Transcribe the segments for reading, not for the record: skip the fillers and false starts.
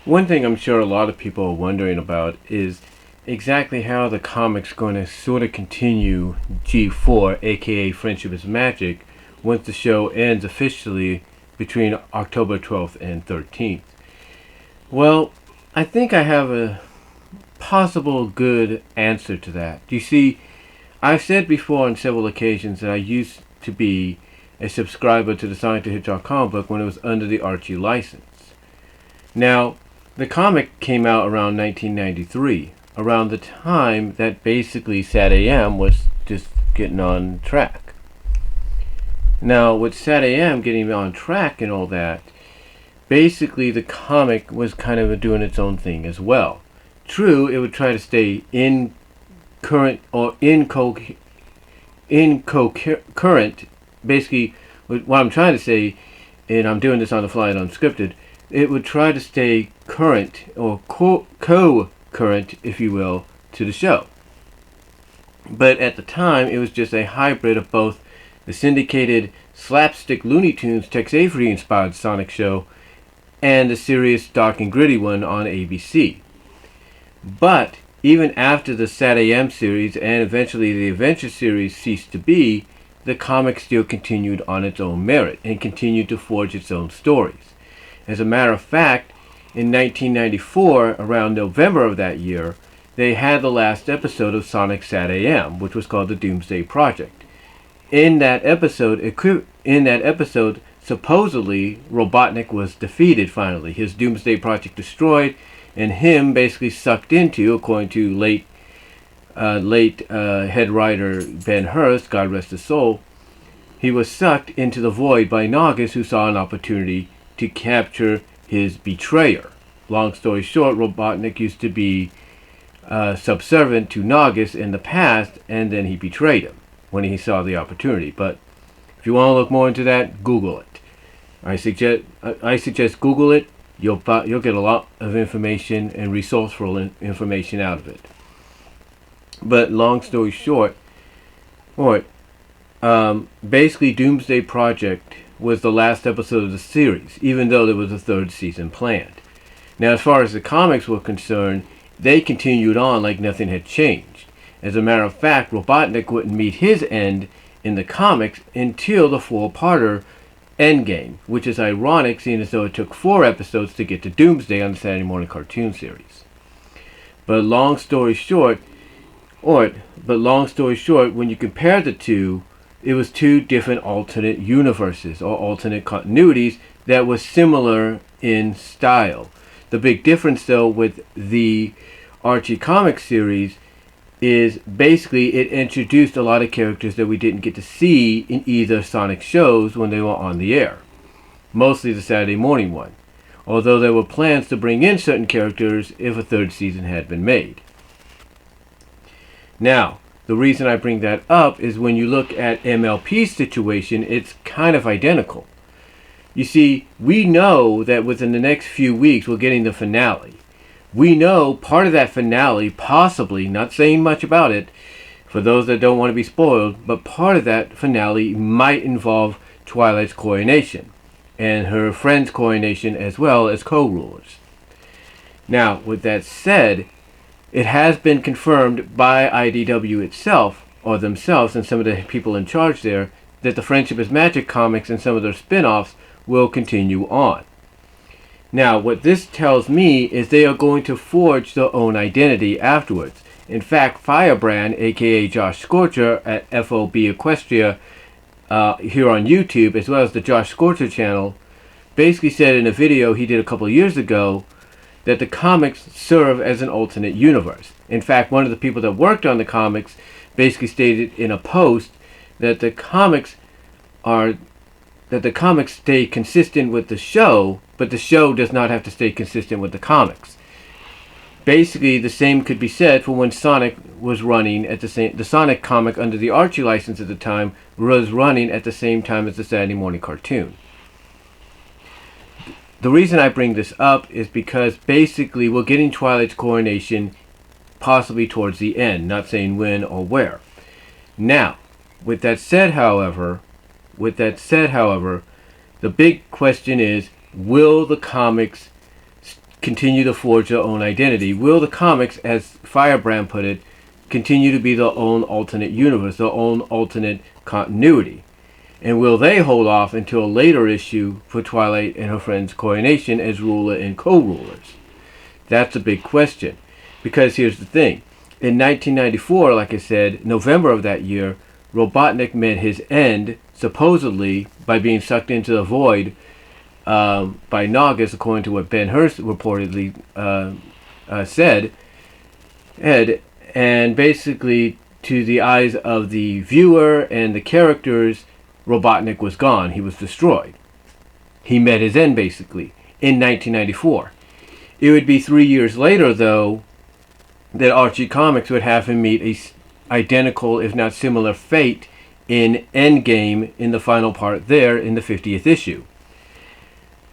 One thing I'm sure a lot of people are wondering about is exactly how the comic's going to sort of continue G4, aka Friendship is Magic, once the show ends officially between October 12th and 13th. Well, I think I have a possible good answer to that. You see, I've said before on several occasions that I used to be a subscriber to the Sonic the Hedgehog comic book when it was under the Archie license. Now, the comic came out around 1993, around the time that basically SatAM was just getting on track. Now, with SatAM getting on track and all that, basically the comic was kind of doing its own thing as well. True, it would try to stay in current or in concurrent. Basically, what I'm trying to say, and I'm doing this on the fly and unscripted, it would try to stay current or co-current, if you will, to the show. But at the time, it was just a hybrid of both the syndicated slapstick Looney Tunes Tex Avery inspired Sonic show and the serious dark and gritty one on ABC. But even after the SatAM series and eventually the Adventure series ceased to be, the comic still continued on its own merit and continued to forge its own stories. As a matter of fact, in 1994, around November of that year, they had the last episode of Sonic SatAM, which was called the Doomsday Project. In that episode, supposedly Robotnik was defeated finally, his Doomsday Project destroyed, and him basically sucked into, according to late head writer Ben Hurst, God rest his soul, he was sucked into the void by Naugus, who saw an opportunity to capture his betrayer. Long story short, Robotnik used to be subservient to Naugus in the past, and then he betrayed him when he saw the opportunity. But if you want to look more into that, Google it. I suggest Google it. You'll get a lot of information and resourceful information out of it. But long story short, basically Doomsday Project was the last episode of the series, even though there was a third season planned. Now, as far as the comics were concerned, they continued on like nothing had changed. As a matter of fact, Robotnik wouldn't meet his end in the comics until the four-parter Endgame, which is ironic seeing as though it took 4 episodes to get to Doomsday on the Saturday morning cartoon series. But long story short, when you compare the two, it was 2 different alternate universes or alternate continuities that were similar in style. The big difference, though, with the Archie comic series is basically it introduced a lot of characters that we didn't get to see in either Sonic shows when they were on the air. Mostly the Saturday morning one. Although there were plans to bring in certain characters if a third season had been made. Now, the reason I bring that up is when you look at MLP's situation, it's kind of identical. You see, we know that within the next few weeks we're getting the finale. We know part of that finale, possibly, not saying much about it, for those that don't want to be spoiled, but part of that finale might involve Twilight's coronation, and her friend's coronation as well as co-rulers. Now, with that said, it has been confirmed by IDW itself, or themselves, and some of the people in charge there, that the Friendship is Magic comics and some of their spin-offs will continue on. Now, what this tells me is they are going to forge their own identity afterwards. In fact, Firebrand, aka Josh Scorcher at FOB Equestria here on YouTube, as well as the Josh Scorcher channel, basically said in a video he did a couple of years ago that the comics serve as an alternate universe. In fact, one of the people that worked on the comics basically stated in a post that the comics stay consistent with the show, but the show does not have to stay consistent with the comics. Basically, the same could be said for when Sonic was running at the Sonic comic under the Archie license at the time was running at the same time as the Saturday morning cartoon. The reason I bring this up is because basically we're getting Twilight's coronation possibly towards the end, not saying when or where. Now, with that said, however, the big question is, will the comics continue to forge their own identity? Will the comics, as Firebrand put it, continue to be their own alternate universe, their own alternate continuity? And will they hold off until a later issue for Twilight and her friend's coronation as ruler and co-rulers? That's a big question. Because here's the thing. In 1994, like I said, November of that year, Robotnik met his end, supposedly, by being sucked into the void by Naugus, according to what Ben Hurst reportedly said. And basically, to the eyes of the viewer and the characters, Robotnik was gone. He was destroyed. He met his end, basically, in 1994. It would be 3 years later, though, that Archie Comics would have him meet a identical, if not similar, fate in Endgame in the final part there in the 50th issue.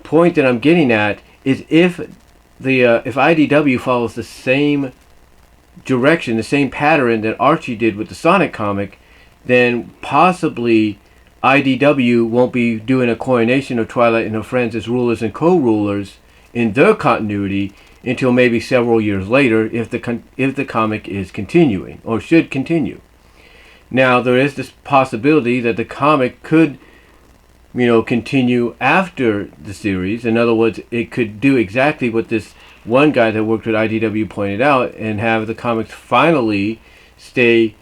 Point that I'm getting at is if IDW follows the same direction, the same pattern that Archie did with the Sonic comic, then possibly IDW won't be doing a coronation of Twilight and her friends as rulers and co-rulers in their continuity until maybe several years later, if the comic is continuing or should continue. Now, there is this possibility that the comic could, continue after the series. In other words, it could do exactly what this one guy that worked with IDW pointed out, and have the comics finally stay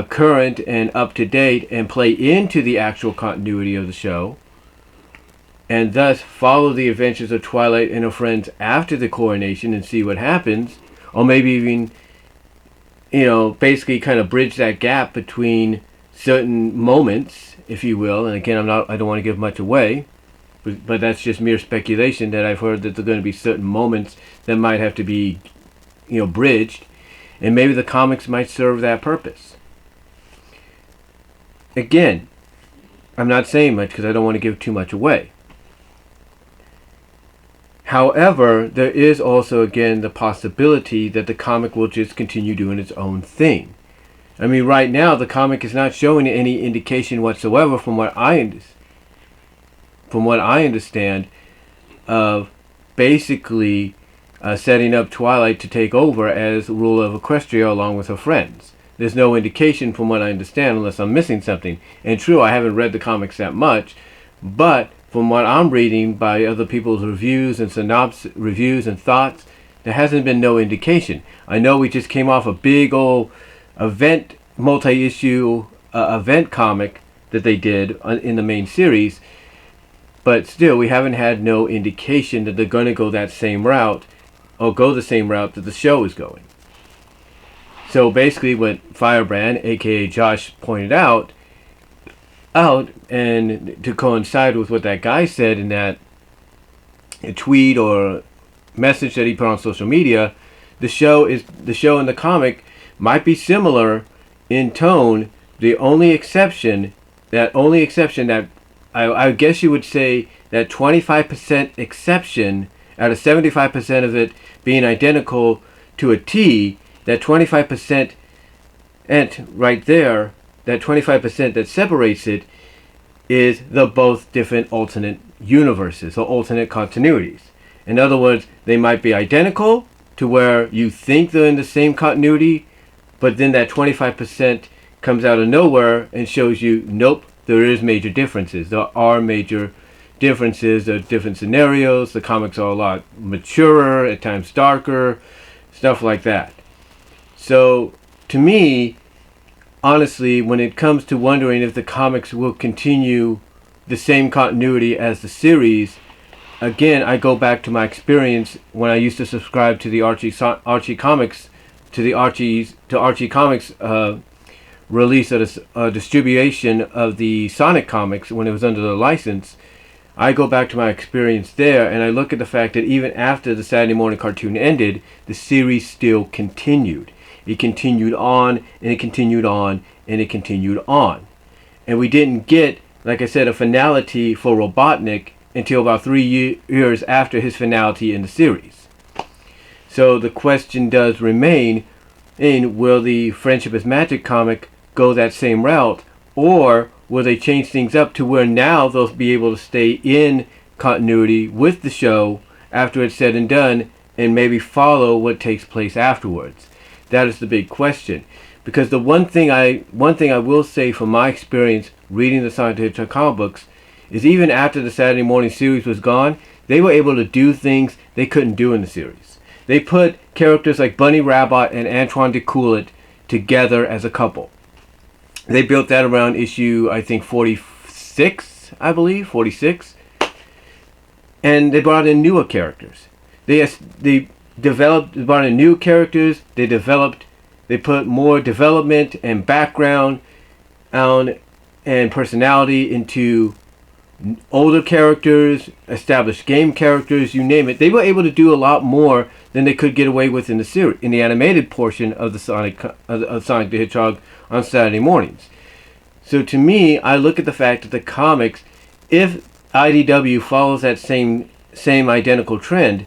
current and up to date and play into the actual continuity of the show, and thus follow the adventures of Twilight and her friends after the coronation and see what happens, or maybe even, basically kind of bridge that gap between certain moments, if you will. And again, I don't want to give much away, but that's just mere speculation that I've heard that there are going to be certain moments that might have to be, bridged, and maybe the comics might serve that purpose. Again, I'm not saying much because I don't want to give too much away. However, there is also, again, the possibility that the comic will just continue doing its own thing. I mean, right now, the comic is not showing any indication whatsoever, from what I understand, of basically setting up Twilight to take over as ruler of Equestria along with her friends. There's no indication, from what I understand, unless I'm missing something. And true, I haven't read the comics that much, but from what I'm reading by other people's reviews and reviews and thoughts, there hasn't been no indication. I know we just came off a big old event, multi-issue event comic that they did in the main series, but still, we haven't had no indication that they're going to go that same route, or go the same route that the show is going. So basically, what Firebrand, aka Josh, pointed out, and to coincide with what that guy said in that tweet or message that he put on social media, the show and the comic might be similar in tone. The only exception that I guess you would say that 25% exception out of 75% of it being identical to a T, that 25% and right there, that 25% that separates it is the both different alternate universes or alternate continuities. In other words, they might be identical to where you think they're in the same continuity, but then that 25% comes out of nowhere and shows you, nope, there is major differences. There are major differences. There are different scenarios. The comics are a lot maturer, at times darker, stuff like that. So, to me, honestly, when it comes to wondering if the comics will continue the same continuity as the series, again, I go back to my experience when I used to subscribe to the Archie Comics, to Archie Comics release of the distribution of the Sonic comics when it was under the license. I go back to my experience there, and I look at the fact that even after the Saturday morning cartoon ended, the series still continued. It continued on, and it continued on, and it continued on. And we didn't get, like I said, a finality for Robotnik until about 3 years after his finality in the series. So the question does remain, will the Friendship is Magic comic go that same route, or will they change things up to where now they'll be able to stay in continuity with the show after it's said and done, and maybe follow what takes place afterwards? That is the big question. Because the one thing I will say from my experience reading the Sonic the Hedgehog comic books is even after the Saturday morning series was gone, they were able to do things they couldn't do in the series. They put characters like Bunny Rabbit and Antoine de Coulet together as a couple. They built that around issue, I think, 46, I believe, 46. And they brought in newer characters. They brought in new characters. They put more development and background and personality into older characters, established game characters, you name it. They were able to do a lot more than they could get away with in the series, in the animated portion of the Sonic the Hedgehog on Saturday mornings. So to me, I look at the fact that the comics, if IDW follows that same identical trend,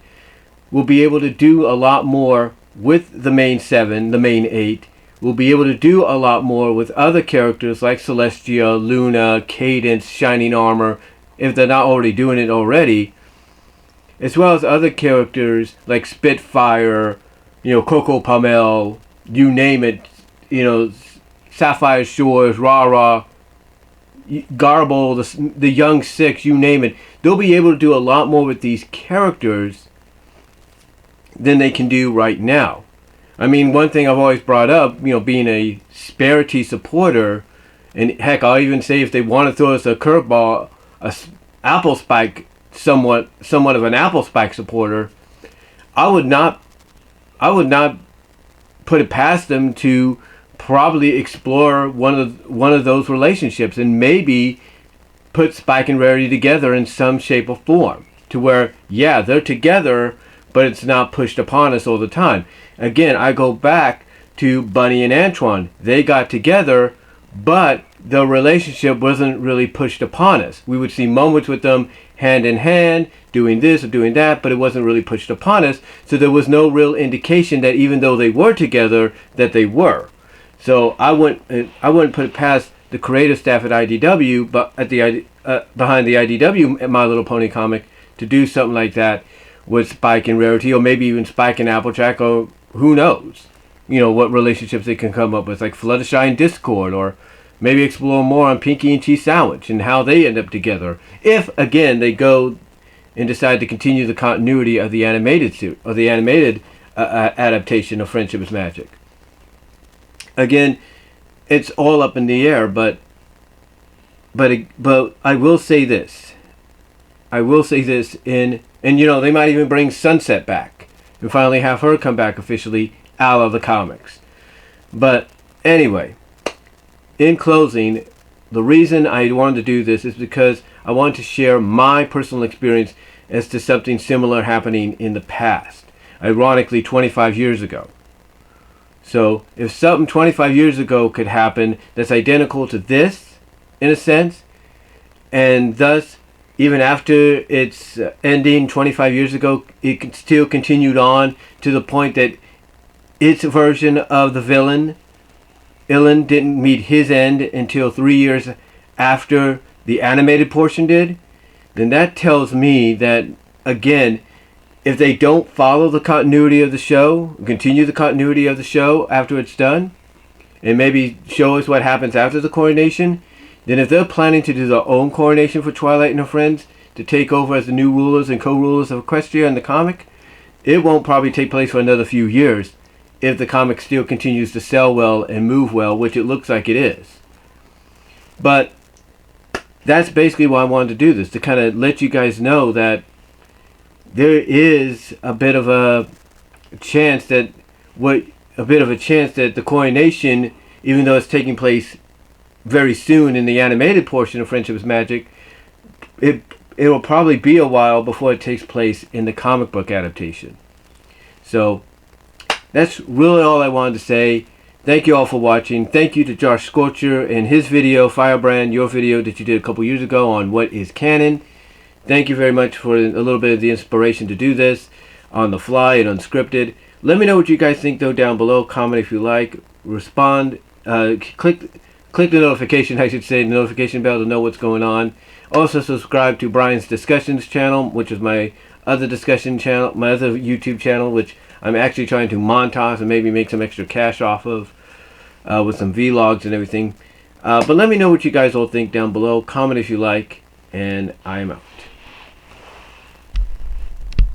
will be able to do a lot more with the main 7, the main 8. We'll be able to do a lot more with other characters like Celestia, Luna, Cadence, Shining Armor, if they're not already doing it already, as well as other characters like Spitfire, Coco Pamel, you name it, Sapphire Shores, Rara, Garble, the Young Six, you name it. They'll be able to do a lot more with these characters than they can do right now. I mean, one thing I've always brought up, being a Sparity supporter, and heck, I'll even say if they want to throw us a curveball, Apple Spike, somewhat of an Apple Spike supporter, I would not put it past them to probably explore one of those relationships and maybe put Spike and Rarity together in some shape or form, to where, yeah, they're together, but it's not pushed upon us all the time. Again, I go back to Bunny and Antoine. They got together, but the relationship wasn't really pushed upon us. We would see moments with them hand in hand, doing this or doing that, but it wasn't really pushed upon us. So there was no real indication that even though they were together, that they were. So I wouldn't put it past the creative staff at IDW, but behind the IDW My Little Pony comic, to do something like that with Spike and Rarity, or maybe even Spike and Applejack, or who knows, what relationships they can come up with, like Fluttershy and Discord, or maybe explore more on Pinky and Cheese Sandwich and how they end up together. If again they go and decide to continue the continuity of the animated adaptation of Friendship is Magic. Again, it's all up in the air, but I will say this. And they might even bring Sunset back and finally have her come back officially out of the comics. But anyway, in closing, the reason I wanted to do this is because I wanted to share my personal experience as to something similar happening in the past. Ironically, 25 years ago. So if something 25 years ago could happen that's identical to this, in a sense, and thus even after its ending 25 years ago, it still continued on to the point that its version of the villain, Ilan, didn't meet his end until 3 years after the animated portion did, then that tells me that, again, if they don't follow the continuity of the show, continue the continuity of the show after it's done, and maybe show us what happens after the coronation, then if they're planning to do their own coronation for Twilight and her friends to take over as the new rulers and co-rulers of Equestria in the comic, it won't probably take place for another few years if the comic still continues to sell well and move well, which it looks like it is. But that's basically why I wanted to do this, to kind of let you guys know that there is a bit of a chance that the coronation, even though it's taking place very soon in the animated portion of Friendship is Magic, it will probably be a while before it takes place in the comic book adaptation. So that's really all I wanted to say. Thank you all for watching. Thank you to Josh Scorcher and his video, Firebrand, your video that you did a couple years ago on what is canon. Thank you very much for a little bit of the inspiration to do this on the fly and unscripted. Let me know what you guys think though down below. Comment if you like. Respond. Click the notification, I should say, the notification bell to know what's going on. Also subscribe to Brian's Discussions channel, which is my other discussion channel, my other YouTube channel, which I'm actually trying to monetize and maybe make some extra cash off of, with some vlogs and everything. But let me know what you guys all think down below. Comment if you like, and I'm out.